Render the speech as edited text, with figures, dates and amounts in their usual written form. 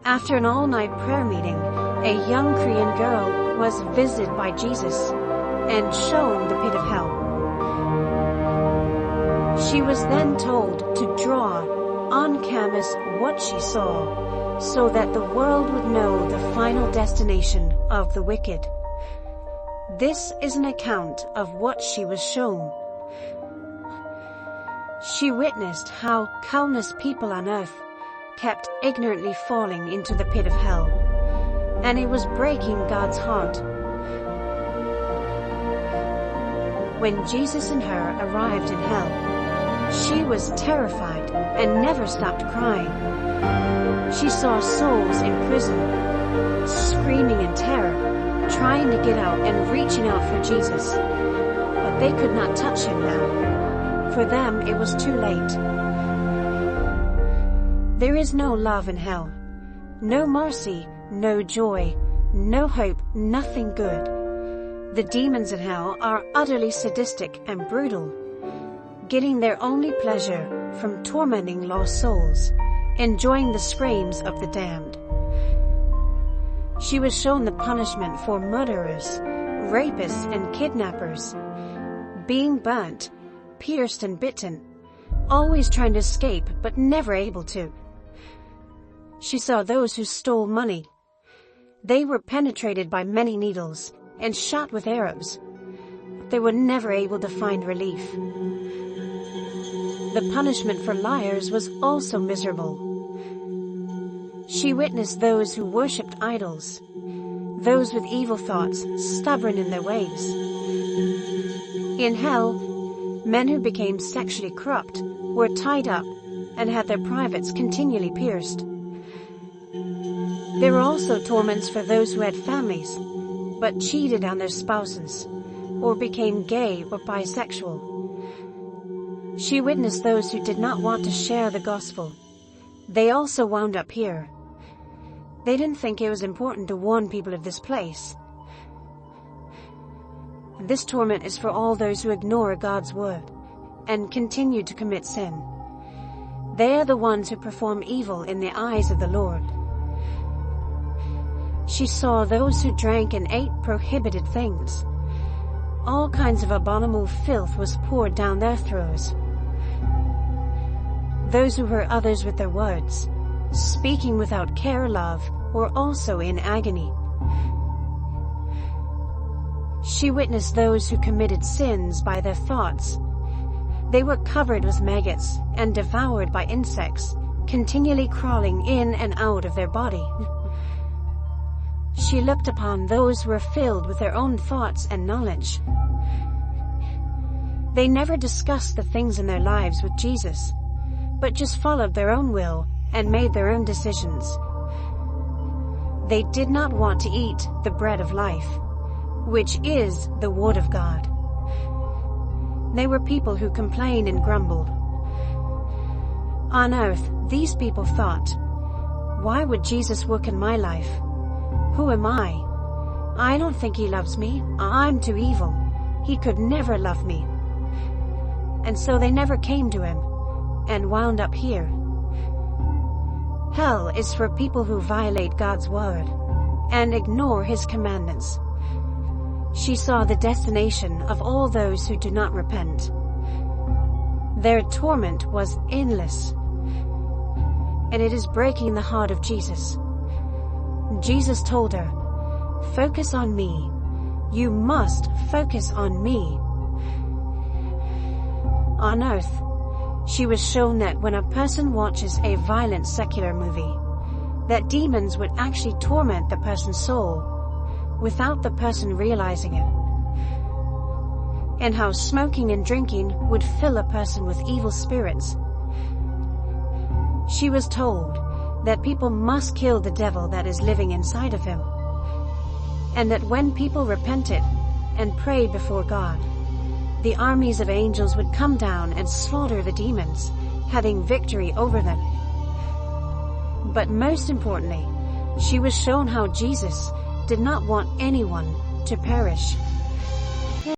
After an all-night prayer meeting, a young Korean girl was visited by Jesus and shown the pit of hell. She was then told to draw on canvas what she saw, so that the world would know the final destination of the wicked. This is an account of what she was shown. She witnessed how countless people on earth kept ignorantly falling into the pit of hell, and it was breaking God's heart. When Jesus and her arrived in hell, she was terrified and never stopped crying. She saw souls in prison, screaming in terror, trying to get out and reaching out for Jesus. But they could not touch him now. For them, it was too late. There is no love in hell, no mercy, no joy, no hope, nothing good. The demons in hell are utterly sadistic and brutal, getting their only pleasure from tormenting lost souls, enjoying the screams of the damned. She was shown the punishment for murderers, rapists, and kidnappers, being burnt, pierced, and bitten, always trying to escape but never able to. She saw those who stole money. They were penetrated by many needles and shot with arrows. They were never able to find relief. The punishment for liars was also miserable. She witnessed those who worshipped idols, those with evil thoughts, stubborn in their ways. In hell, men who became sexually corrupt were tied up and had their privates continually pierced. There were also torments for those who had families, but cheated on their spouses, or became gay or bisexual. She witnessed those who did not want to share the gospel. They also wound up here. They didn't think it was important to warn people of this place. This torment is for all those who ignore God's word and continue to commit sin. They are the ones who perform evil in the eyes of the Lord. She saw those who drank and ate prohibited things. All kinds of abominable filth was poured down their throats. Those who hurt others with their words, speaking without care or love, were also in agony. She witnessed those who committed sins by their thoughts. They were covered with maggots and devoured by insects, continually crawling in and out of their body. She looked upon those who were filled with their own thoughts and knowledge. They never discussed the things in their lives with Jesus, but just followed their own will and made their own decisions. They did not want to eat the bread of life, which is the Word of God. They were people who complained and grumbled. On earth, these people thought, "Why would Jesus work in my life? Who am I? I don't think he loves me. I'm too evil. He could never love me." And so they never came to him and wound up here. Hell is for people who violate God's word and ignore his commandments. She saw the destination of all those who do not repent. Their torment was endless, and it is breaking the heart of Jesus. Jesus told her, "Focus on me. You must focus on me." On earth, she was shown that when a person watches a violent secular movie, that demons would actually torment the person's soul without the person realizing it, and how smoking and drinking would fill a person with evil spirits. She was told that people must kill the devil that is living inside of him, and that when people repented and prayed before God, the armies of angels would come down and slaughter the demons, having victory over them. But most importantly, she was shown how Jesus did not want anyone to perish.